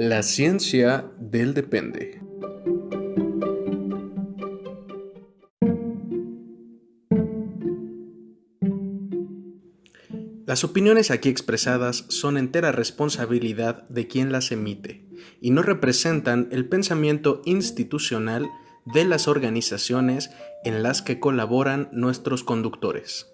La ciencia del depende. Las opiniones aquí expresadas son entera responsabilidad de quien las emite y no representan el pensamiento institucional de las organizaciones en las que colaboran nuestros conductores.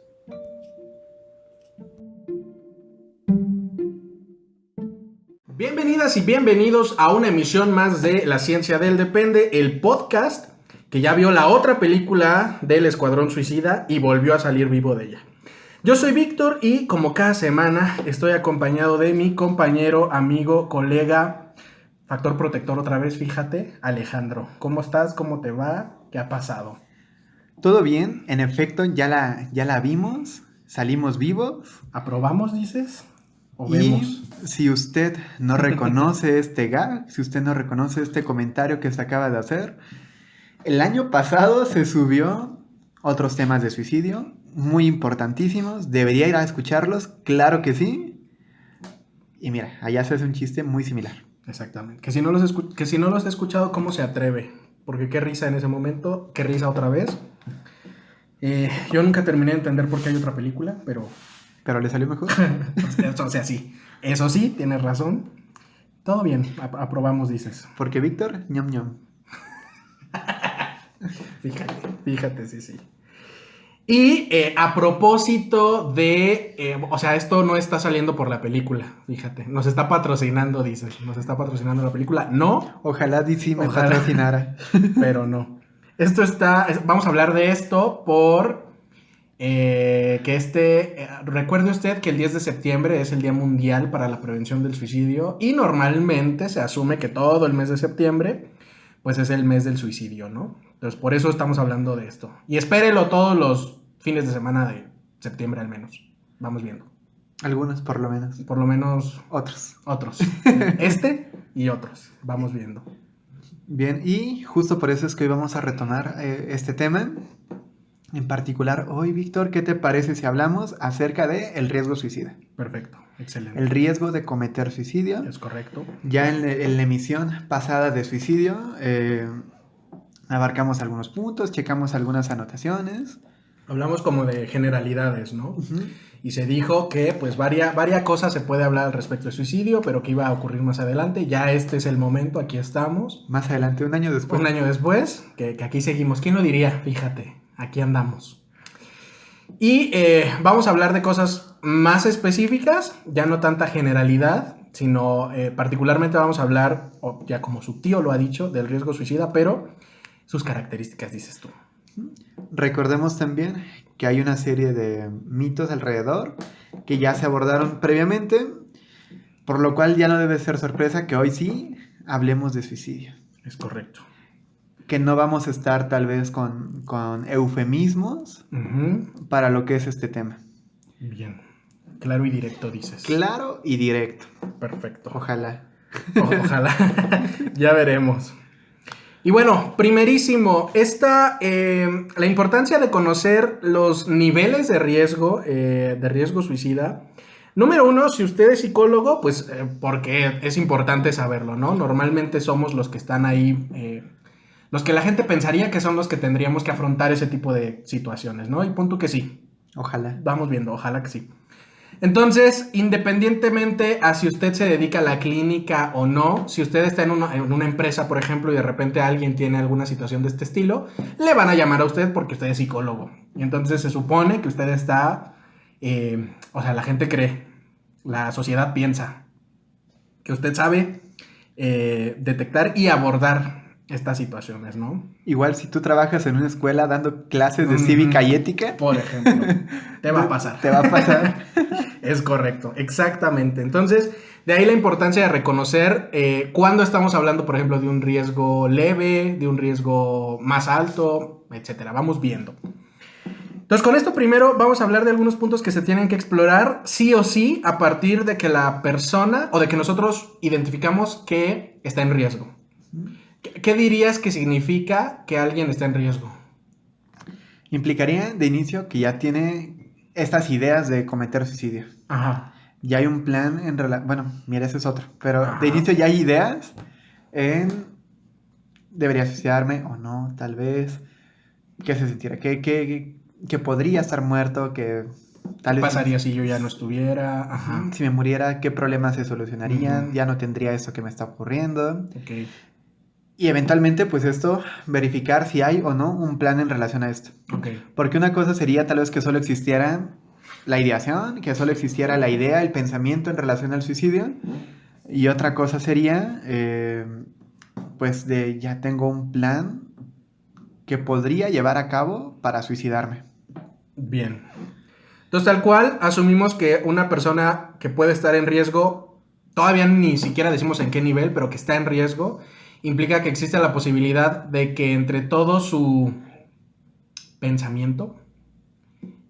Bienvenidas y bienvenidos a una emisión más de La Ciencia del Depende, el podcast que ya vio la otra película del Escuadrón Suicida y volvió a salir vivo de ella. Yo soy Víctor y como cada semana estoy acompañado de mi compañero, amigo, colega, factor protector otra vez, fíjate, Alejandro. ¿Cómo estás? ¿Cómo te va? ¿Qué ha pasado? Todo bien, en efecto, ya la vimos, salimos vivos. ¿Aprobamos, dices? ¿O Y vemos? si usted no reconoce este gag, si usted no reconoce este comentario que se acaba de hacer, el año pasado se subió otros temas de suicidio muy importantísimos. Debería ir a escucharlos, claro que sí. Y mira, allá se hace un chiste muy similar. Exactamente. Que si no los he escuchado, ¿cómo se atreve? Porque qué risa en ese momento, qué risa otra vez. Yo nunca terminé de entender por qué hay otra película, pero... ¿Pero le salió mejor? o sea, sí. Eso sí, tienes razón. Todo bien, aprobamos, dices. Porque Víctor, ñam ñam. Fíjate, sí. Y a propósito de... o sea, esto no está saliendo por la película, fíjate. Nos está patrocinando, dices. Nos está patrocinando la película. No. Ojalá DC me Ojalá. patrocinara. Pero no. Vamos a hablar de esto por... recuerde usted que el 10 de septiembre es el Día Mundial para la Prevención del Suicidio y normalmente se asume que todo el mes de septiembre pues es el mes del suicidio, ¿no? Entonces por eso estamos hablando de esto. Y espérelo todos los fines de semana de septiembre al menos. Vamos viendo. Algunos por lo menos. Por lo menos Otros. Este y otros. Vamos viendo. Bien, y justo por eso es que hoy vamos a retomar este tema. En particular, hoy, Víctor, ¿qué te parece si hablamos acerca del riesgo suicida? Perfecto, excelente. El riesgo de cometer suicidio. Es correcto. Ya en la emisión pasada de suicidio, abarcamos algunos puntos, checamos algunas anotaciones. Hablamos como de generalidades, ¿no? Uh-huh. Y se dijo que pues varias cosas se puede hablar al respecto de suicidio, pero que iba a ocurrir más adelante. Ya este es el momento, aquí estamos. Más adelante, un año después. Un año después, que aquí seguimos. ¿Quién lo diría? Fíjate, aquí andamos. Y vamos a hablar de cosas más específicas, ya no tanta generalidad, sino particularmente vamos a hablar, ya como su tío lo ha dicho, del riesgo suicida, pero sus características, dices tú. Recordemos también que hay una serie de mitos alrededor que ya se abordaron previamente, por lo cual ya no debe ser sorpresa que hoy sí hablemos de suicidio. Es correcto. Que no vamos a estar tal vez con eufemismos para lo que es este tema. Bien. Claro y directo, dices. Claro y directo. Perfecto. Ojalá. Ojalá. Ya veremos. Y bueno, primerísimo, la importancia de conocer los niveles de riesgo suicida. Número uno, si usted es psicólogo, pues porque es importante saberlo, ¿no? Normalmente somos los que están ahí, los que la gente pensaría que son los que tendríamos que afrontar ese tipo de situaciones, ¿no? Y punto que sí. Ojalá. Vamos viendo, ojalá que sí. Entonces, independientemente a si usted se dedica a la clínica o no, si usted está en una empresa, por ejemplo, y de repente alguien tiene alguna situación de este estilo, le van a llamar a usted porque usted es psicólogo. Y entonces se supone que usted está, o sea, la gente cree, la sociedad piensa que usted sabe detectar y abordar estas situaciones, ¿no? Igual si tú trabajas en una escuela dando clases de cívica y ética, por ejemplo, te va a pasar. Te va a pasar. Es correcto, exactamente. Entonces, de ahí la importancia de reconocer cuándo estamos hablando, por ejemplo, de un riesgo leve, de un riesgo más alto, etcétera. Vamos viendo. Entonces, con esto primero vamos a hablar de algunos puntos que se tienen que explorar sí o sí a partir de que la persona o de que nosotros identificamos que está en riesgo. ¿Qué dirías que significa que alguien está en riesgo? Implicaría de inicio que ya tiene estas ideas de cometer suicidio. Ajá. ya hay un plan en relación... Bueno, mira, ese es otro. Pero Ajá. de inicio ya hay ideas en... ¿Debería suicidarme o no? Tal vez. ¿Qué se sentirá? Que podría estar muerto, que tal ¿Qué vez... pasaría si yo ya no estuviera? Ajá. Si me muriera, ¿qué problemas se solucionarían? Ujú. Ya no tendría esto que me está ocurriendo. Ok. Y eventualmente, pues esto, verificar si hay o no un plan en relación a esto. Ok. Porque una cosa sería tal vez que solo existiera la ideación, que solo existiera la idea, el pensamiento en relación al suicidio. Y otra cosa sería, pues de ya tengo un plan que podría llevar a cabo para suicidarme. Bien. Entonces, tal cual, asumimos que una persona que puede estar en riesgo, todavía ni siquiera decimos en qué nivel, pero que está en riesgo, implica que existe la posibilidad de que entre todo su pensamiento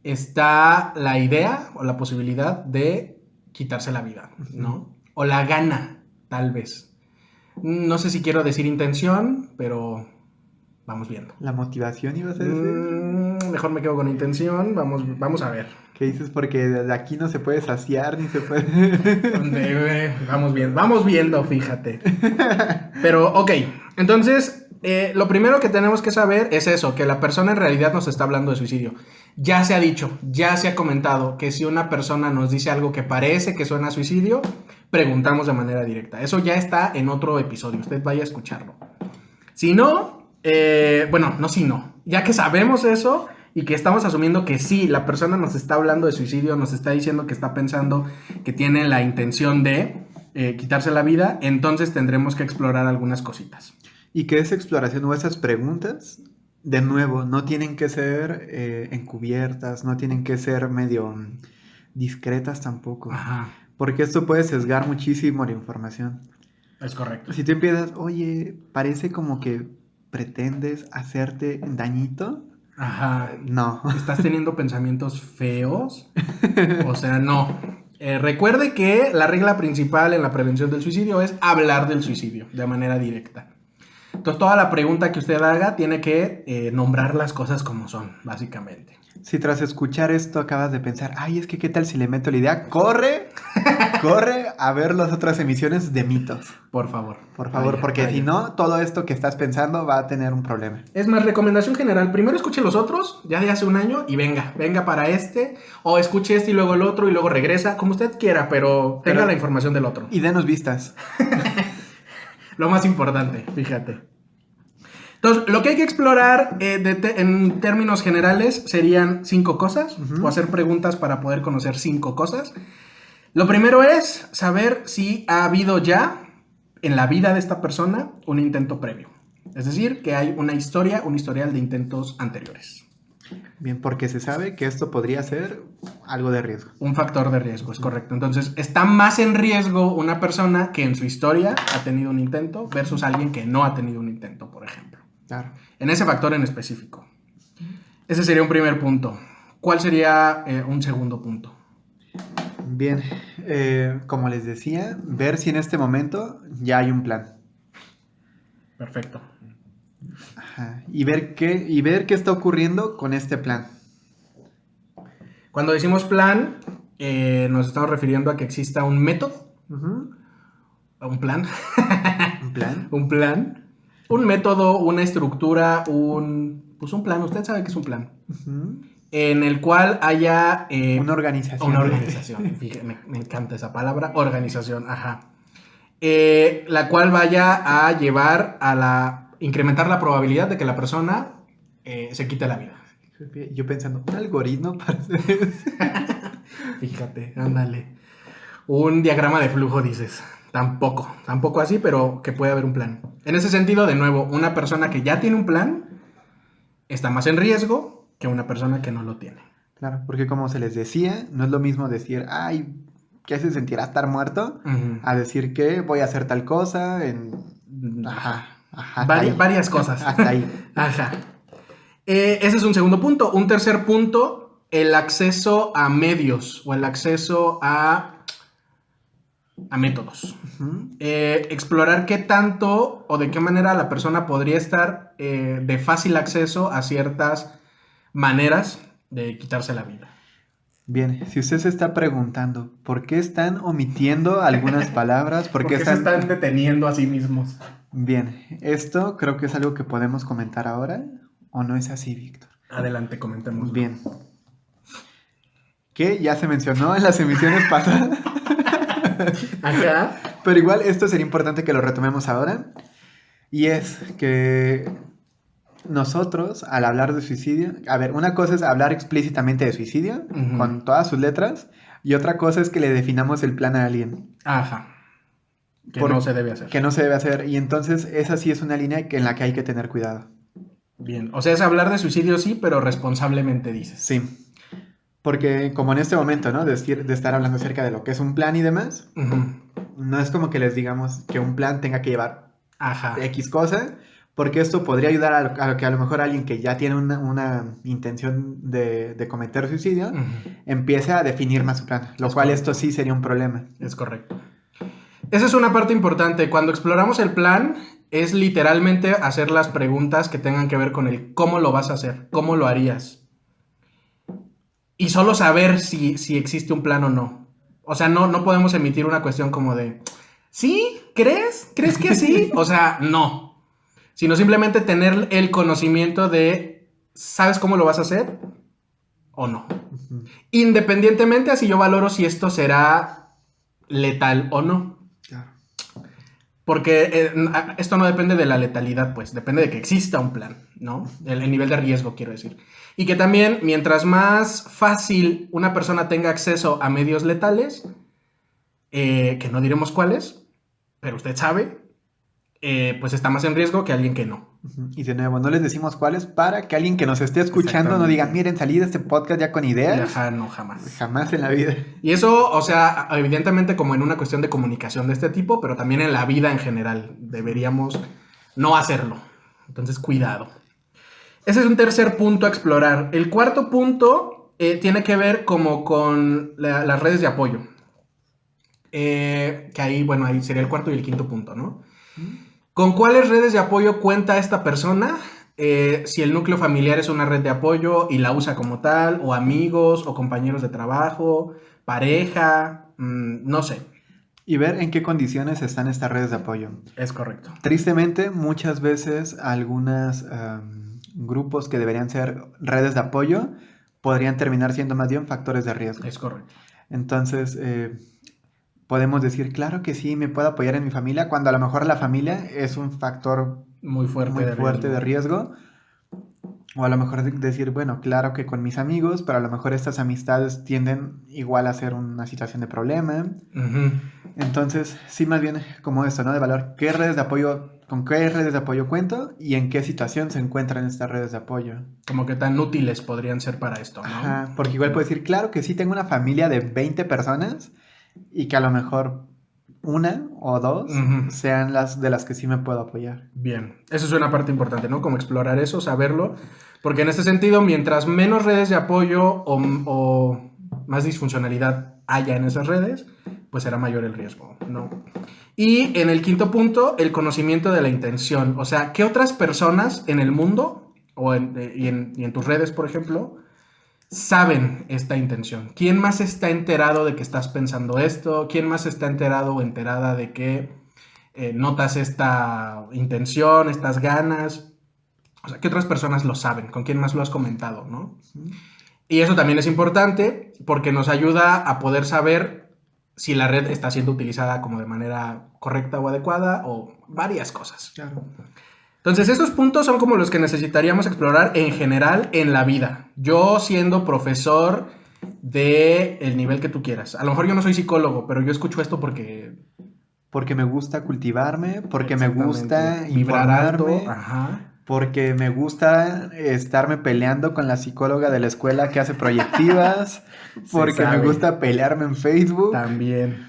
está la idea o la posibilidad de quitarse la vida, ¿no? O la gana, tal vez. No sé si quiero decir intención, pero vamos viendo. ¿La motivación ibas a decir? Mejor me quedo con intención, vamos a ver. ¿Qué dices? Porque de aquí no se puede saciar ni se puede... Vamos viendo, fíjate. Pero, ok, entonces, lo primero que tenemos que saber es eso, que la persona en realidad nos está hablando de suicidio. Ya se ha dicho, ya se ha comentado que si una persona nos dice algo que parece que suena a suicidio, preguntamos de manera directa. Eso ya está en otro episodio, usted vaya a escucharlo. Si no, no si no, ya que sabemos eso y que estamos asumiendo que sí, la persona nos está hablando de suicidio, nos está diciendo que está pensando que tiene la intención de quitarse la vida, entonces tendremos que explorar algunas cositas. Y que esa exploración o esas preguntas, de nuevo, no tienen que ser encubiertas, no tienen que ser medio discretas tampoco. Ajá, Porque esto puede sesgar muchísimo la información. es correcto. Si tú empiezas, oye, parece como que pretendes hacerte dañito. Ajá, No. ¿estás teniendo pensamientos feos? O sea, no. Recuerde que la regla principal en la prevención del suicidio es hablar del suicidio de manera directa. Entonces, toda la pregunta que usted haga tiene que nombrar las cosas como son, básicamente. Si tras escuchar esto acabas de pensar, ay, es que qué tal si le meto la idea, corre a ver las otras emisiones de mitos. Por favor. Por favor, porque si no, todo esto que estás pensando va a tener un problema. Es más, recomendación general, primero escuche los otros, ya de hace un año, y venga para este, o escuche este y luego el otro, y luego regresa, como usted quiera, pero tenga la información del otro. Y denos vistas. Lo más importante, fíjate. Entonces, lo que hay que explorar en términos generales serían 5 cosas, o hacer preguntas para poder conocer 5 cosas. Lo primero es saber si ha habido ya en la vida de esta persona un intento previo. Es decir, que hay un historial de intentos anteriores. Bien, porque se sabe que esto podría ser algo de riesgo. Un factor de riesgo, es correcto. Entonces, está más en riesgo una persona que en su historia ha tenido un intento versus alguien que no ha tenido un intento, por ejemplo. Claro. En ese factor en específico. Ese sería un primer punto. ¿Cuál sería un segundo punto? Bien, como les decía, ver si en este momento ya hay un plan. Perfecto. Ajá. Y ver qué está ocurriendo con este plan. Cuando decimos plan, nos estamos refiriendo a que exista un método, un plan, ¿Un plan? un plan, un método, una estructura, un plan. Usted sabe que es un plan. En el cual haya... una organización. Una organización. Fíjate, me encanta esa palabra. Organización, ajá. La cual vaya a llevar a incrementar la probabilidad de que la persona se quite la vida. Yo pensando, un algoritmo para hacer eso. Fíjate, ándale. Un diagrama de flujo, dices. Tampoco así, pero que puede haber un plan. En ese sentido, de nuevo, una persona que ya tiene un plan está más en riesgo que una persona que no lo tiene. Claro, porque como se les decía, no es lo mismo decir, ay, ¿qué se sentirá estar muerto? A decir que voy a hacer tal cosa Ajá. Varias cosas. Hasta ahí. Ajá. Ese es un segundo punto. Un tercer punto, el acceso a medios o el acceso a métodos. Explorar qué tanto o de qué manera la persona podría estar de fácil acceso a ciertas maneras de quitarse la vida. Bien, si usted se está preguntando por qué están omitiendo algunas palabras, por qué Porque se están deteniendo a sí mismos. Bien, esto creo que es algo que podemos comentar ahora, ¿o no es así, Víctor? Adelante, comentemos. Bien. Que ya se mencionó en las emisiones pasadas. Ajá. Pero igual esto sería importante que lo retomemos ahora. Y es que nosotros, al hablar de suicidio, a ver, una cosa es hablar explícitamente de suicidio, Ujú. con todas sus letras, y otra cosa es que le definamos el plan a alguien. Ajá. Que Por- no se debe hacer. Que no se debe hacer. Y entonces esa sí es una línea en la que hay que tener cuidado. Bien. O sea, es hablar de suicidio, sí, pero responsablemente dices. Sí. Porque como en este momento, ¿no? De estar hablando acerca de lo que es un plan y demás, Ujú. no es como que les digamos que un plan tenga que llevar Ajá. X cosa, porque esto podría ayudar a lo que a lo mejor alguien que ya tiene una intención de cometer suicidio, Ujú. empiece a definir más su plan, lo Es cual correcto. esto sí sería un problema. Es correcto. Esa es una parte importante. Cuando exploramos el plan, es literalmente hacer las preguntas que tengan que ver con el cómo lo vas a hacer, cómo lo harías. Y solo saber si existe un plan o no. O sea, no podemos emitir una cuestión como de, ¿sí? ¿Crees? ¿Crees que sí? O sea, no. Sino simplemente tener el conocimiento de, ¿sabes cómo lo vas a hacer? ¿O no? Ujú. Independientemente, así yo valoro si esto será letal o no. Claro. Porque esto no depende de la letalidad, pues, depende de que exista un plan, ¿no? El nivel de riesgo, quiero decir. Y que también, mientras más fácil una persona tenga acceso a medios letales, que no diremos cuáles, pero usted sabe, pues está más en riesgo que alguien que no. Ujú. Y de nuevo, no les decimos cuáles para que alguien que nos esté escuchando no diga, miren, salí de este podcast ya con Y ideas. ajá, no, jamás. Jamás en la vida. Y eso, o sea, evidentemente como en una cuestión de comunicación de este tipo, pero también en la vida en general. Deberíamos no hacerlo. Entonces, cuidado. Ese es un tercer punto a explorar. El cuarto punto tiene que ver como con las redes de apoyo. Que ahí, bueno, ahí sería el cuarto y el quinto punto, ¿no? ¿Con cuáles redes de apoyo cuenta esta persona? Si el núcleo familiar es una red de apoyo y la usa como tal, o amigos, o compañeros de trabajo, pareja, no sé. Y ver en qué condiciones están estas redes de apoyo. Es correcto. Tristemente, muchas veces algunos grupos que deberían ser redes de apoyo podrían terminar siendo más bien factores de riesgo. Es correcto. Entonces, podemos decir, claro que sí, me puedo apoyar en mi familia, cuando a lo mejor la familia es un factor Muy fuerte, de riesgo. O a lo mejor decir, bueno, claro que con mis amigos, pero a lo mejor estas amistades tienden igual a ser una situación de problema. Uh-huh. Entonces, sí, más bien como esto, ¿no? De valor, ¿qué redes de apoyo, con qué redes de apoyo cuento y en qué situación se encuentran estas redes de apoyo? Como que tan útiles podrían ser para esto, ¿no? Ajá, porque igual puedo decir, claro que sí tengo una familia de 20 personas y que a lo mejor una o dos sean las de las que sí me puedo apoyar. Bien, eso es una parte importante, ¿no? Como explorar eso, saberlo, porque en este sentido, mientras menos redes de apoyo o más disfuncionalidad haya en esas redes, pues será mayor el riesgo, ¿no? Y en el quinto punto, el conocimiento de la intención, o sea, ¿qué otras personas en el mundo y en tus redes, por ejemplo, saben esta intención? ¿Quién más está enterado de que estás pensando esto? ¿Quién más está enterado o enterada de que notas esta intención, estas ganas? O sea, ¿qué otras personas lo saben? ¿Con quién más lo has comentado, no? Y eso también es importante porque nos ayuda a poder saber si la red está siendo utilizada como de manera correcta o adecuada o varias cosas. Claro. Entonces, esos puntos son como los que necesitaríamos explorar en general en la vida. Yo siendo profesor del nivel que tú quieras. A lo mejor yo no soy psicólogo, pero yo escucho esto porque me gusta cultivarme, porque me gusta vibrar alto, informarme, ajá. Porque me gusta estarme peleando con la psicóloga de la escuela que hace proyectivas, porque me gusta pelearme en Facebook. También.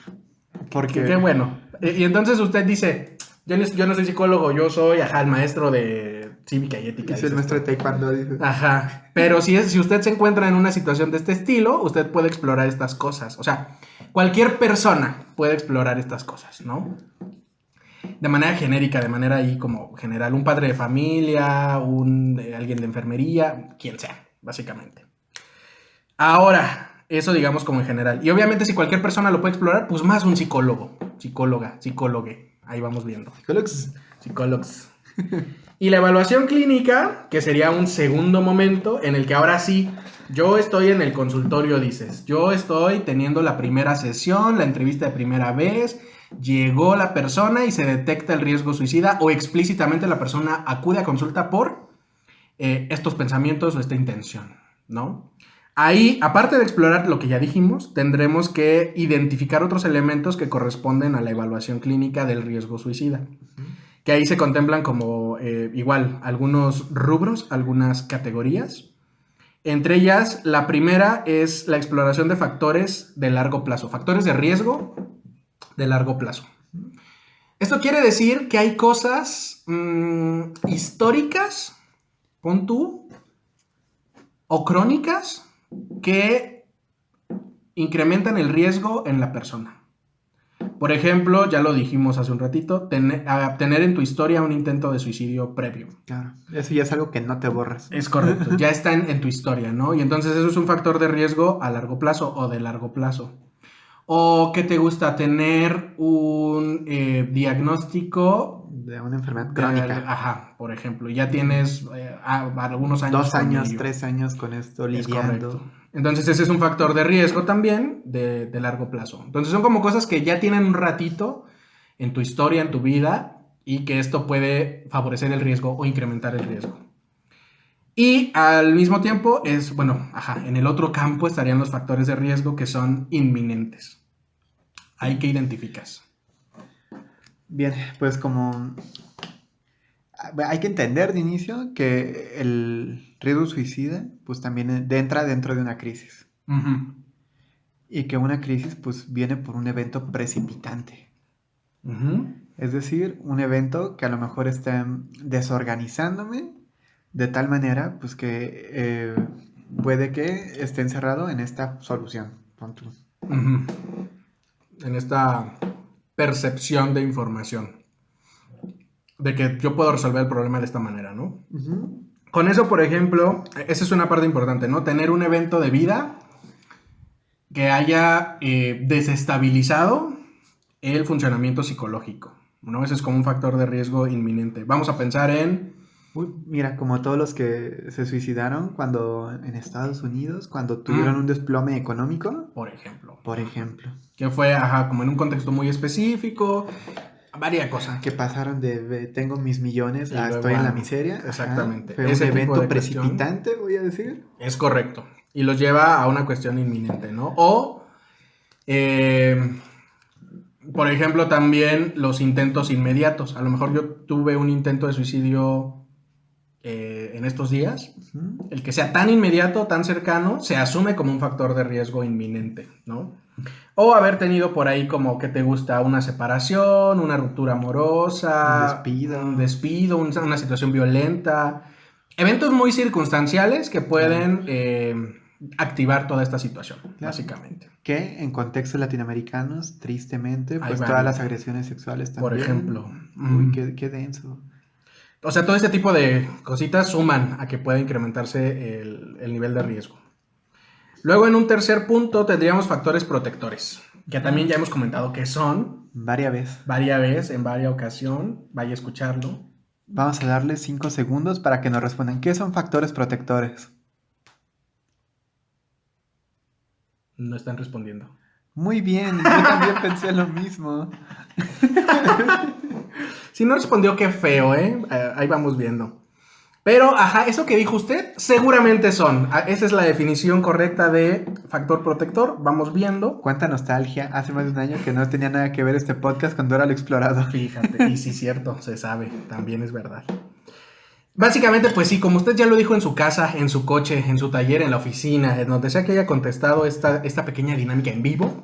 Porque... Qué bueno. Y entonces usted dice, yo no soy psicólogo, yo soy, el maestro de cívica y ética. Es el maestro de taekwondo, dice. Ajá. Pero si usted se encuentra en una situación de este estilo, usted puede explorar estas cosas. O sea, cualquier persona puede explorar estas cosas, ¿no? De manera genérica, de manera ahí como general. Un padre de familia, alguien de enfermería, quien sea, básicamente. Ahora, Eso digamos como en general. Y obviamente si cualquier persona lo puede explorar, pues más un psicólogo, psicóloga, psicólogue. Ahí vamos viendo. Psicólogos. Y la evaluación clínica, que sería un segundo momento en el que ahora sí, yo estoy en el consultorio, dices. Yo estoy teniendo la primera sesión, la entrevista de primera vez, llegó la persona y se detecta el riesgo suicida o explícitamente la persona acude a consulta por estos pensamientos o esta intención, ¿no? Ahí, aparte de explorar lo que ya dijimos, tendremos que identificar otros elementos que corresponden a la evaluación clínica del riesgo suicida. Que ahí se contemplan como igual algunos rubros, algunas categorías. Entre ellas, la primera es la exploración de factores de largo plazo, factores de riesgo de largo plazo. Esto quiere decir que hay cosas históricas, pon tú, o crónicas, que incrementan el riesgo en la persona. Por ejemplo, ya lo dijimos hace un ratito, tener en tu historia un intento de suicidio previo. Claro, eso ya es algo que no te borras. Es correcto, ya está en tu historia, ¿no? Y entonces eso es un factor de riesgo a largo plazo o de largo plazo. O que te gusta tener un diagnóstico de una enfermedad crónica. Ajá, por ejemplo, ya tienes algunos años. 2 años, 3 años con esto lidiando. Es correcto. Entonces ese es un factor de riesgo también de largo plazo. Entonces son como cosas que ya tienen un ratito en tu historia, en tu vida, y que esto puede favorecer el riesgo o incrementar el riesgo. Y al mismo tiempo en el otro campo estarían los factores de riesgo que son inminentes. ¿Ahí qué identificas? Bien, pues como hay que entender de inicio que el riesgo suicida pues también entra dentro de una crisis. Uh-huh. Y que una crisis pues viene por un evento precipitante. Uh-huh. Es decir, un evento que a lo mejor está desorganizándome de tal manera pues que puede que esté encerrado en esta solución. Uh-huh. En esta percepción de información. De que yo puedo resolver el problema de esta manera, ¿no? Uh-huh. Con eso, por ejemplo, esa es una parte importante, ¿no? Tener un evento de vida que haya desestabilizado el funcionamiento psicológico, ¿no? Ese es como un factor de riesgo inminente. Vamos a pensar en... Mira, como todos los que se suicidaron cuando en Estados Unidos, cuando tuvieron un desplome económico. Por ejemplo. Que fue, como en un contexto muy específico, varias cosas. Que pasaron de tengo mis millones a estoy en la miseria. Exactamente. Fue ese evento precipitante, voy a decir. Es correcto. Y los lleva a una cuestión inminente, ¿no? O, por ejemplo, también los intentos inmediatos. A lo mejor yo tuve un intento de suicidio en estos días. Uh-huh. El que sea tan inmediato, tan cercano, se asume como un factor de riesgo inminente, ¿no? O haber tenido por ahí como que te gusta una separación, una ruptura amorosa, un despido, una situación violenta. Eventos muy circunstanciales que pueden activar toda esta situación, básicamente. Que en contextos latinoamericanos, tristemente, pues todas las agresiones sexuales también. Por ejemplo. Uy, qué denso. O sea, todo este tipo de cositas suman a que pueda incrementarse el nivel de riesgo. Luego, en un tercer punto, tendríamos factores protectores, que también ya hemos comentado que son... Varias veces, en varias ocasiones. Vaya a escucharlo. Vamos a darle 5 segundos para que nos respondan. ¿Qué son factores protectores? No están respondiendo. Muy bien, yo también pensé lo mismo. Si no respondió, qué feo, ¿eh? Ahí vamos viendo. Pero, eso que dijo usted, seguramente son. Esa es la definición correcta de factor protector. Vamos viendo. Cuánta nostalgia. Hace más de un año que no tenía nada que ver este podcast con Dora lo Explorado. Fíjate, y sí, cierto, se sabe. También es verdad. Básicamente, pues sí, como usted ya lo dijo en su casa, en su coche, en su taller, en la oficina, en donde sea que haya contestado esta pequeña dinámica en vivo,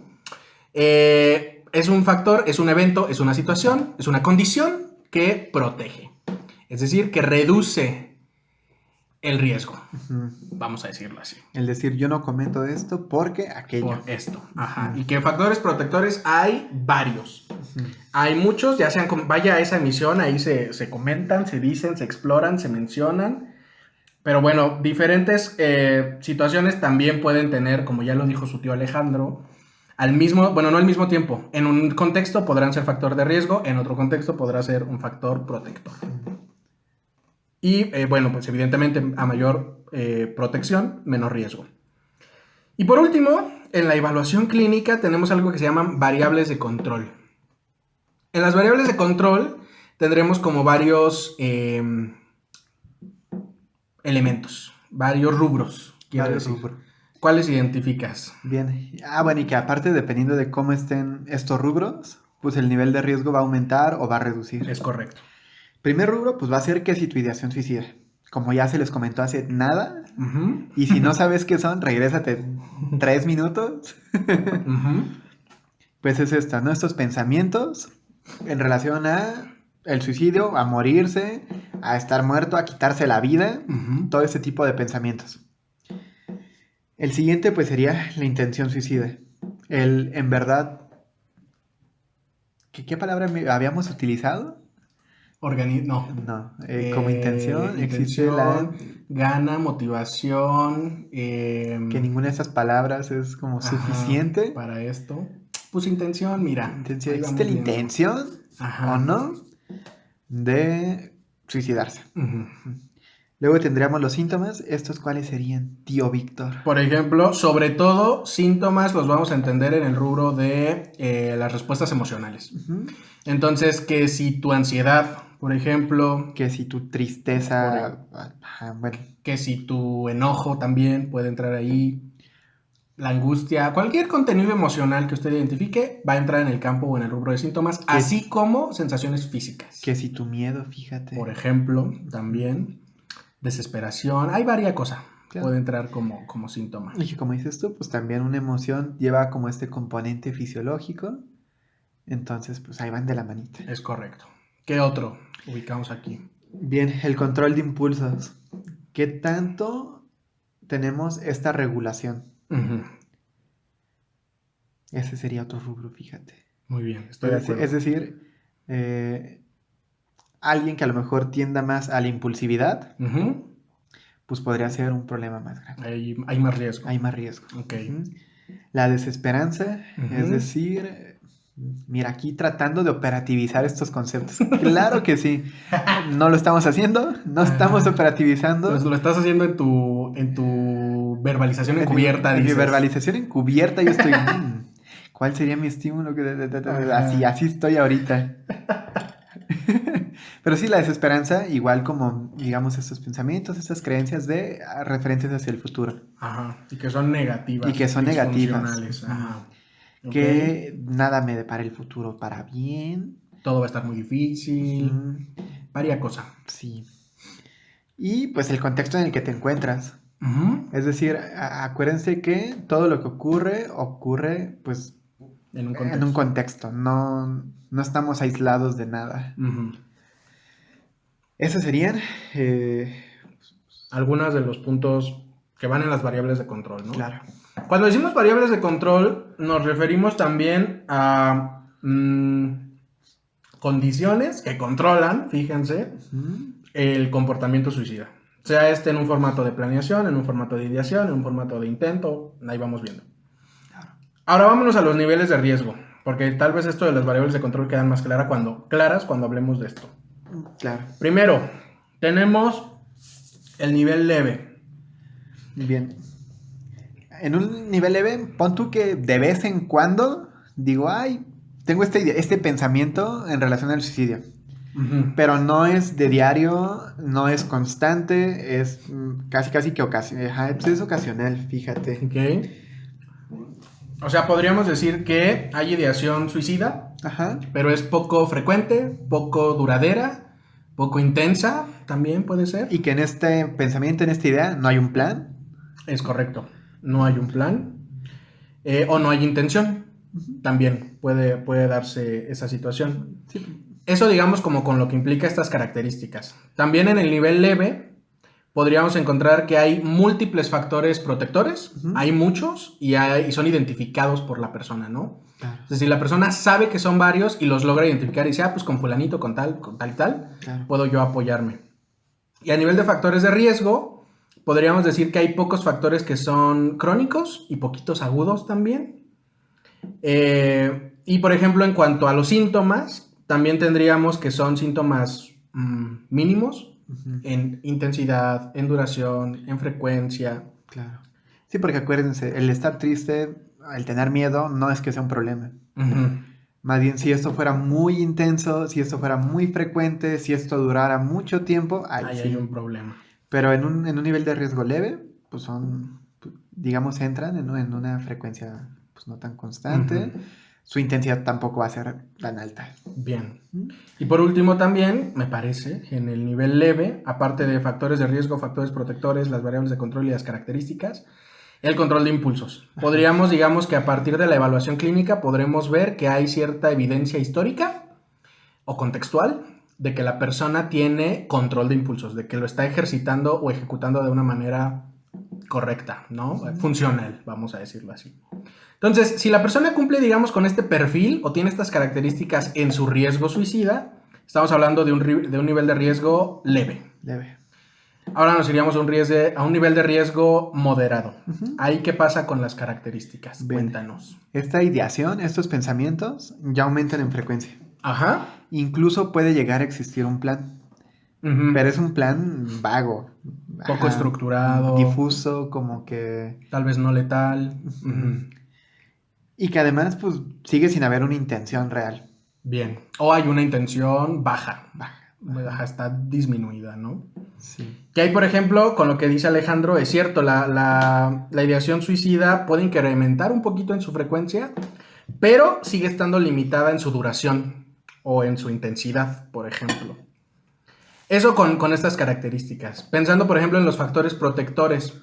es un factor, es un evento, es una situación, es una condición que protege. Es decir, que reduce el riesgo. Uh-huh. Vamos a decirlo así. El decir, yo no comento esto porque aquello. Por esto. Uh-huh. Y que factores protectores hay varios. Uh-huh. Hay muchos, ya sean, vaya a esa emisión, ahí se comentan, se dicen, se exploran, se mencionan. Pero bueno, diferentes situaciones también pueden tener, como ya lo dijo su tío Alejandro, no al mismo tiempo. En un contexto podrán ser factor de riesgo, en otro contexto podrá ser un factor protector. Y bueno, pues evidentemente a mayor protección, menos riesgo. Y por último, en la evaluación clínica tenemos algo que se llaman variables de control. En las variables de control tendremos como varios elementos, varios rubros, quiero decir. ¿Cuáles identificas? Bien. Bueno, y que aparte, dependiendo de cómo estén estos rubros, pues el nivel de riesgo va a aumentar o va a reducir. Es correcto. Primer rubro, pues va a ser que si tu ideación suicida. Como ya se les comentó hace nada. Uh-huh. Y si no sabes qué son, regrésate 3 minutos. Uh-huh. Pues es esto, ¿no? Estos pensamientos en relación a el suicidio, a morirse, a estar muerto, a quitarse la vida. Uh-huh. Todo ese tipo de pensamientos. El siguiente, pues, sería la intención suicida. En verdad... ¿Qué palabra habíamos utilizado? No. Como intención existe la... gana, motivación... que ninguna de estas palabras es como suficiente. Para esto. Pues intención, mira. ¿Existe la intención o no de suicidarse? Uh-huh. Luego tendríamos los síntomas. ¿Estos cuáles serían, tío Víctor? Por ejemplo, sobre todo, síntomas los vamos a entender en el rubro de las respuestas emocionales. Uh-huh. Entonces, que si tu ansiedad, por ejemplo... Que si tu tristeza... bueno. Que si tu enojo también puede entrar ahí. La angustia, cualquier contenido emocional que usted identifique va a entrar en el campo o en el rubro de síntomas, así como sensaciones físicas. Que si tu miedo, fíjate. Por ejemplo, también... Desesperación, hay varias cosas. Claro. Puede entrar como síntoma. Y que como dices tú, pues también una emoción lleva como este componente fisiológico. Entonces, pues ahí van de la manita. Es correcto. ¿Qué otro ubicamos aquí? Bien, el control de impulsos. ¿Qué tanto tenemos esta regulación? Uh-huh. Ese sería otro rubro, fíjate. Muy bien, estoy de acuerdo. Es decir, alguien que a lo mejor tienda más a la impulsividad, uh-huh, pues podría ser un problema más grande. Hay más riesgo. Hay más riesgo. Okay. Uh-huh. La desesperanza, uh-huh, es decir, mira, aquí tratando de operativizar estos conceptos. Claro que sí. No lo estamos haciendo, no estamos operativizando. Pues lo estás haciendo en tu verbalización encubierta. En mi verbalización encubierta yo estoy... ¿Cuál sería mi estímulo? Así estoy ahorita. Pero sí, la desesperanza, igual como, digamos, estos pensamientos, estas creencias referentes hacia el futuro. Ajá, y que son negativas. Y que son negativas. Ajá. Que nada me depara el futuro para bien. Todo va a estar muy difícil. Varias cosas. Sí. Y pues el contexto en el que te encuentras. Uh-huh. Es decir, acuérdense que todo lo que ocurre pues en un contexto. No estamos aislados de nada. Uh-huh. Esos serían algunos de los puntos que van en las variables de control, ¿no? Claro. Cuando decimos variables de control, nos referimos también a condiciones que controlan, fíjense, el comportamiento suicida. Sea en un formato de planeación, en un formato de ideación, en un formato de intento, ahí vamos viendo. Claro. Ahora vámonos a los niveles de riesgo, porque tal vez esto de las variables de control quedan más claras cuando hablemos de esto. Claro. Primero, tenemos el nivel leve. Bien. En un nivel leve, pon tú que de vez en cuando digo, tengo este pensamiento en relación al suicidio. Uh-huh. Pero no es de diario, no es constante, es casi que ocasional. Pues es ocasional, fíjate. Ok. O sea, podríamos decir que hay ideación suicida, ajá, pero es poco frecuente, poco duradera, poco intensa, también puede ser. Y que en este pensamiento, en esta idea, no hay un plan. Es correcto. No hay un plan. O no hay intención. Uh-huh. También puede darse esa situación. Sí. Eso digamos como con lo que implica estas características. También en el nivel leve podríamos encontrar que hay múltiples factores protectores. Uh-huh. Hay muchos y son identificados por la persona, ¿no? Claro. Es decir, la persona sabe que son varios y los logra identificar y dice, pues con fulanito, con tal y tal, claro, puedo yo apoyarme. Y a nivel de factores de riesgo, podríamos decir que hay pocos factores que son crónicos y poquitos agudos también. Y por ejemplo, en cuanto a los síntomas, también tendríamos que son síntomas mínimos en intensidad, en duración, en frecuencia. Claro. Sí, porque acuérdense, el estar triste, el tener miedo, no es que sea un problema. Más bien, si esto fuera muy intenso, si esto fuera muy frecuente, si esto durara mucho tiempo, ahí sí hay un problema. Pero en un nivel de riesgo leve, pues digamos, entran en una frecuencia pues no tan constante. Su intensidad tampoco va a ser tan alta. Bien. Y por último también, me parece, en el nivel leve, aparte de factores de riesgo, factores protectores, las variables de control y las características, el control de impulsos. Podríamos, digamos que a partir de la evaluación clínica, podremos ver que hay cierta evidencia histórica o contextual de que la persona tiene control de impulsos, de que lo está ejercitando o ejecutando de una manera correcta, ¿no? Funcional, vamos a decirlo así. Entonces, si la persona cumple, digamos, con este perfil o tiene estas características en su riesgo suicida, estamos hablando de un nivel de riesgo leve. Ahora nos iríamos a un nivel de riesgo moderado. ¿Ahí qué pasa con las características? Bien. Cuéntanos. Esta ideación, estos pensamientos ya aumentan en frecuencia. Ajá. Incluso puede llegar a existir un plan. Pero es un plan vago. Poco estructurado. Difuso, como que... Tal vez no letal. Y que además, pues, sigue sin haber una intención real. Bien. O hay una intención baja, está disminuida, ¿no? Sí. Que hay, por ejemplo, con lo que dice Alejandro, es cierto, la ideación suicida puede incrementar un poquito en su frecuencia, pero sigue estando limitada en su duración o en su intensidad, por ejemplo. Eso con estas características. Pensando, por ejemplo, en los factores protectores.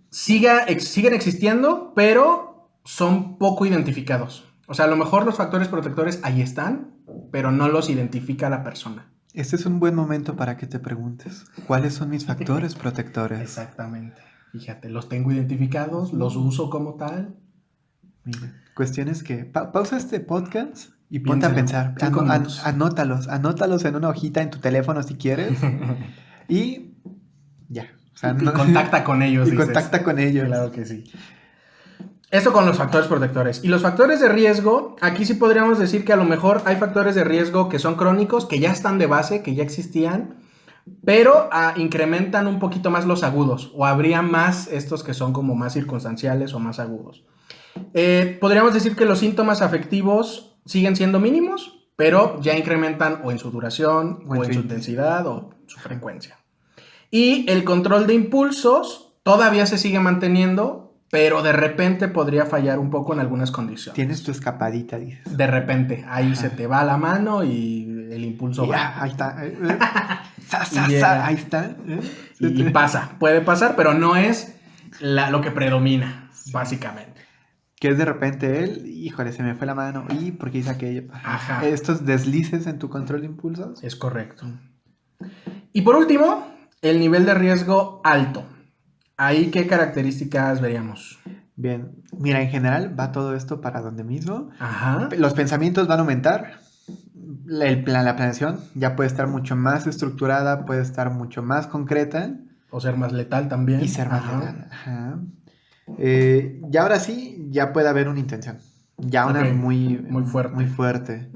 Siguen existiendo, pero son poco identificados. O sea, a lo mejor los factores protectores ahí están, pero no los identifica la persona. Este es un buen momento para que te preguntes, ¿cuáles son mis factores protectores? Exactamente. Fíjate, los tengo identificados, los uso como tal. Mira, cuestiones que... pausa este podcast y ponte a pensar. Anótalos en una hojita en tu teléfono si quieres. Y ya. O sea, y contacta con ellos. Y contacta con ellos. Claro que sí. Esto con los factores protectores. Y los factores de riesgo, aquí sí podríamos decir que a lo mejor hay factores de riesgo que son crónicos, que ya están de base, que ya existían, pero incrementan un poquito más los agudos, o habría más estos que son como más circunstanciales o más agudos. Podríamos decir que los síntomas afectivos siguen siendo mínimos, pero ya incrementan o en su duración, o en su intensidad, o su frecuencia. Y el control de impulsos todavía se sigue manteniendo, pero de repente podría fallar un poco en algunas condiciones. Tienes tu escapadita, dices. De repente, ahí se te va la mano y el impulso va. Ahí está. Ahí está. Y pasa, puede pasar, pero no es lo que predomina, básicamente. Que es de repente él, híjole, se me fue la mano. ¿Y por qué hice aquello? Ajá. Estos deslices en tu control de impulsos. Es correcto. Y por último, el nivel de riesgo alto. ¿Ahí qué características veríamos? Bien, mira, en general va todo esto para donde mismo. Ajá. Los pensamientos van a aumentar. La planeación ya puede estar mucho más estructurada, puede estar mucho más concreta. O ser más letal también. Y ser más letal. Ajá. Y ahora sí, ya puede haber una intención. Ya una muy fuerte. Muy fuerte.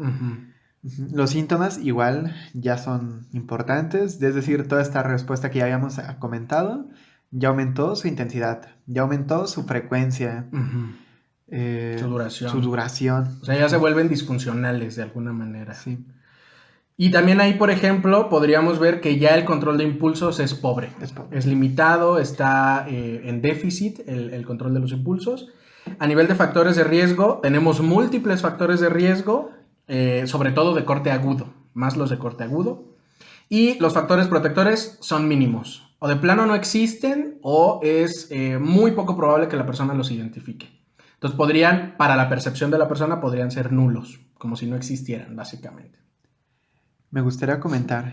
Los síntomas igual ya son importantes. Es decir, toda esta respuesta que ya habíamos comentado ya aumentó su intensidad, ya aumentó su frecuencia, su duración. O sea, ya se vuelven disfuncionales de alguna manera. Sí. Y también ahí, por ejemplo, podríamos ver que ya el control de impulsos es pobre. Es limitado, está en déficit el control de los impulsos. A nivel de factores de riesgo, tenemos múltiples factores de riesgo, sobre todo de corte agudo, más los de corte agudo. Y los factores protectores son mínimos. O de plano no existen, o es muy poco probable que la persona los identifique. Entonces para la percepción de la persona, podrían ser nulos, como si no existieran, básicamente. Me gustaría comentar,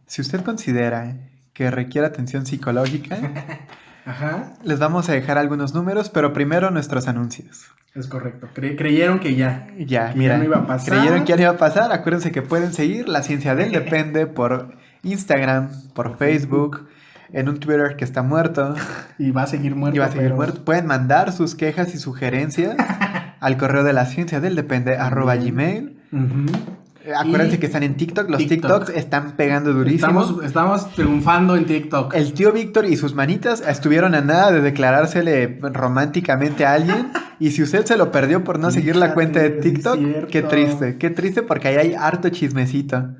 si usted considera que requiere atención psicológica, Ajá. Les vamos a dejar algunos números, pero primero nuestros anuncios. Es correcto. Creyeron que ya. Mira, no iba a pasar. Creyeron que ya no iba a pasar. Acuérdense que pueden seguir La Ciencia del Depende por Instagram, por Facebook. en un Twitter que está muerto. Y va a seguir muerto. Y va a seguir pero- muerto. Pueden mandar sus quejas y sugerencias al correo de la ciencia del depende @gmail. Ujú. Acuérdense Y que están en TikTok. Los TikTok. TikToks están pegando durísimo. Estamos triunfando en TikTok. El tío Víctor y sus manitas estuvieron a nada de declarársele románticamente a alguien. Y si usted se lo perdió por no seguir la cuenta de Fíjate, TikTok, es cierto. qué triste porque ahí hay harto chismecito.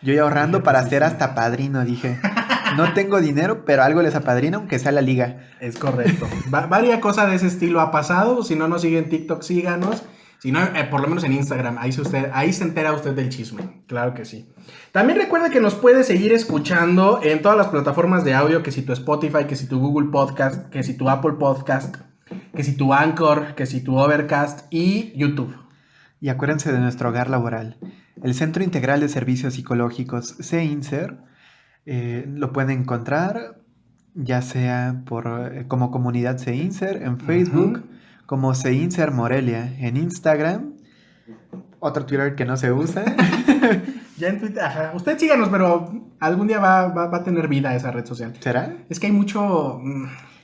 Yo ya ahorrando Fíjate, para sí, ser sí. hasta padrino, dije. No tengo dinero, pero algo les apadrino, aunque sea la liga. Es correcto. Varia cosa de ese estilo ha pasado. Si no nos sigue en TikTok, síganos. Si no, por lo menos en Instagram. Ahí se entera usted del chisme. Claro que sí. También recuerde que nos puede seguir escuchando en todas las plataformas de audio. Que si tu Spotify, que si tu Google Podcast, que si tu Apple Podcast, que si tu Anchor, que si tu Overcast y YouTube. Y acuérdense de nuestro hogar laboral. El Centro Integral de Servicios Psicológicos CINSER lo pueden encontrar ya sea como comunidad CINSER en Facebook, como CINSER Morelia en Instagram, otro Twitter que no se usa. Ya en Twitter, ajá. Usted síganos, pero algún día va a tener vida esa red social. ¿Será? Es que hay mucho...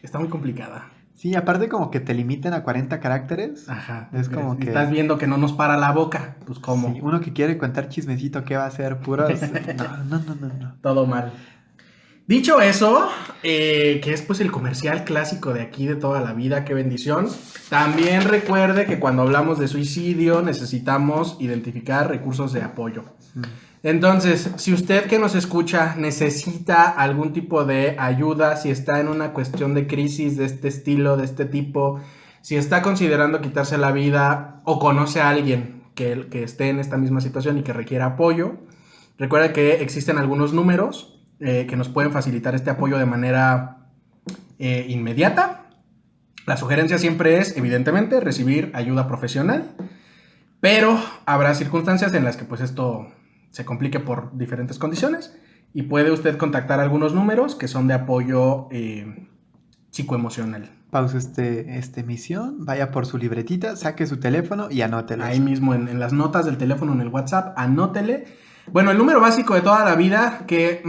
está muy complicada. Sí, aparte como que te limiten a 40 caracteres. Ajá. Es como que... Estás viendo que no nos para la boca. Pues cómo. Sí, uno que quiere contar chismecito, ¿qué va a hacer? Puros... No. Todo mal. Dicho eso, que es pues el comercial clásico de aquí de toda la vida, qué bendición. También recuerde que cuando hablamos de suicidio necesitamos identificar recursos de apoyo. Entonces, si usted que nos escucha necesita algún tipo de ayuda, si está en una cuestión de crisis de este estilo, de este tipo, si está considerando quitarse la vida o conoce a alguien que esté en esta misma situación y que requiera apoyo, recuerde que existen algunos números que nos pueden facilitar este apoyo de manera inmediata. La sugerencia siempre es, evidentemente, recibir ayuda profesional, pero habrá circunstancias en las que pues esto se complique por diferentes condiciones y puede usted contactar algunos números que son de apoyo psicoemocional. Pausa esta emisión, vaya por su libretita, saque su teléfono y anótelo. Ahí mismo en las notas del teléfono, en el WhatsApp, anótele. Bueno, el número básico de toda la vida que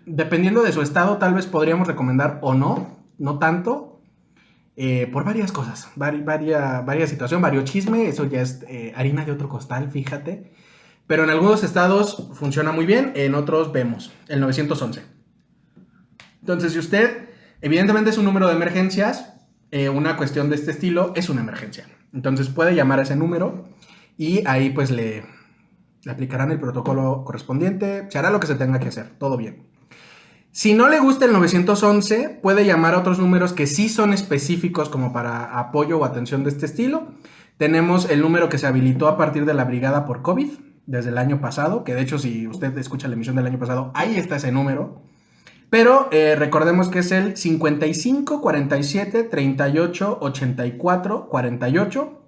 dependiendo de su estado tal vez podríamos recomendar o no tanto, por varias cosas, varias situaciones, varios chisme, eso ya es harina de otro costal, fíjate. Pero en algunos estados funciona muy bien, en otros vemos el 911. Entonces, si usted, evidentemente es un número de emergencias, una cuestión de este estilo es una emergencia. Entonces puede llamar a ese número y ahí pues le aplicarán el protocolo correspondiente, se hará lo que se tenga que hacer, todo bien. Si no le gusta el 911, puede llamar a otros números que sí son específicos como para apoyo o atención de este estilo. Tenemos el número que se habilitó a partir de la brigada por COVID, desde el año pasado, que de hecho si usted escucha la emisión del año pasado, ahí está ese número. Pero recordemos que es el 55 47 38 84 48.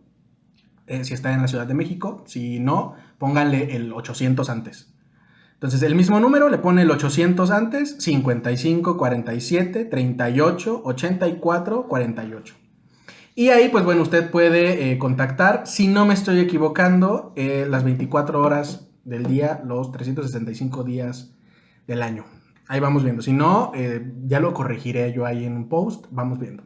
Si está en la Ciudad de México, si no, pónganle el 800 antes. Entonces, el mismo número, le pone el 800 antes, 55 47 38 84 48. Y ahí, pues bueno, usted puede contactar, si no me estoy equivocando, las 24 horas del día, los 365 días del año. Ahí vamos viendo. Si no, ya lo corregiré yo ahí en un post, vamos viendo.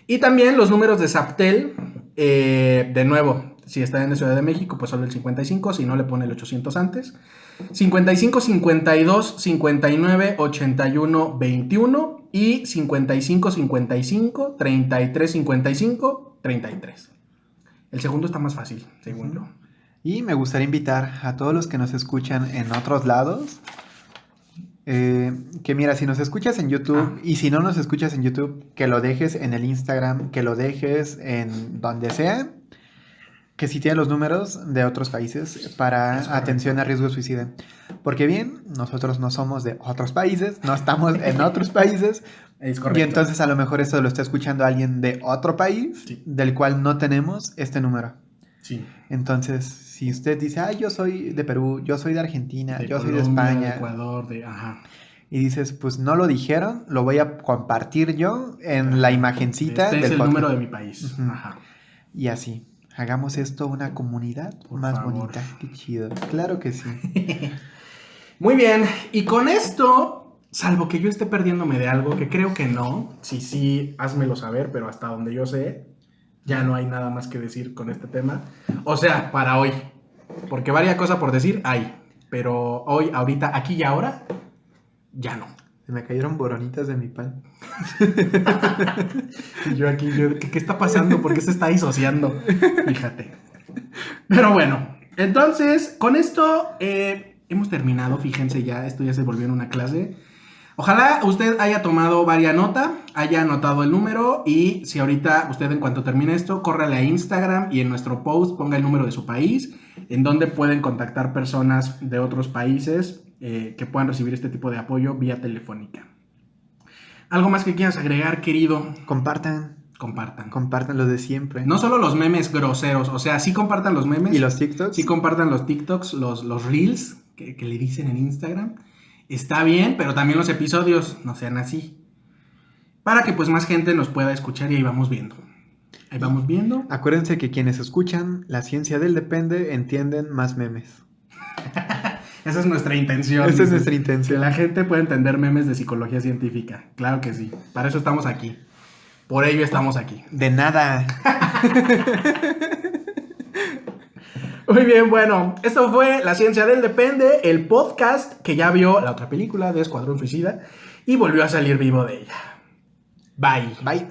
Y también los números de Zaptel, de nuevo, si está en la Ciudad de México, pues solo el 55, si no le pone el 800 antes. 55 52 59 81 21 y 55 55 33 55 33. El segundo está más fácil, según yo. Y me gustaría invitar a todos los que nos escuchan en otros lados, que mira, si nos escuchas en YouTube y si no nos escuchas en YouTube, que lo dejes en el Instagram, que lo dejes en donde sea, que si tienes los números de otros países para atención a riesgo de suicidio. Porque bien, nosotros no somos de otros países, no estamos en otros países. Es correcto. Y entonces a lo mejor esto lo está escuchando alguien de otro país, sí, del cual no tenemos este número. Sí. Entonces, si usted dice, yo soy de Perú, yo soy de Argentina, yo soy de Colombia, España, de Ecuador, ajá. Y dices, pues no lo dijeron, lo voy a compartir yo en la imagencita del es el podcast. Número de mi país. Ajá. Y así, hagamos esto una comunidad más bonita. Qué chido. Claro que sí. Muy bien, y con esto salvo que yo esté perdiéndome de algo, que creo que no, sí, házmelo saber, pero hasta donde yo sé, ya no hay nada más que decir con este tema. O sea, para hoy, porque varias cosas por decir hay, pero hoy, ahorita, aquí y ahora, ya no. Se me cayeron boronitas de mi pan. Y yo aquí, ¿qué está pasando? ¿Por qué se está disociando? Fíjate. Pero bueno, entonces, con esto hemos terminado. Fíjense ya, esto ya se volvió en una clase. Ojalá usted haya tomado varias notas, haya anotado el número y si ahorita usted en cuanto termine esto, córrale a Instagram y en nuestro post ponga el número de su país, en donde pueden contactar personas de otros países que puedan recibir este tipo de apoyo vía telefónica. ¿Algo más que quieras agregar, querido? Compartan. Compartan lo de siempre. No solo los memes groseros, o sea, sí compartan los memes. ¿Y los TikToks? Sí compartan los TikToks, los Reels, que le dicen en Instagram. Está bien, pero también los episodios no sean así. Para que pues más gente nos pueda escuchar y ahí vamos viendo. Ahí vamos viendo. Acuérdense que quienes escuchan La Ciencia del Depende entienden más memes. Esa es nuestra intención. Esa es nuestra intención. Que la gente pueda entender memes de psicología científica. Claro que sí. Para eso estamos aquí. Por ello estamos aquí. De nada. Muy bien, bueno, esto fue La Ciencia del Depende, el podcast que ya vio la otra película de Escuadrón Suicida y volvió a salir vivo de ella. Bye. Bye.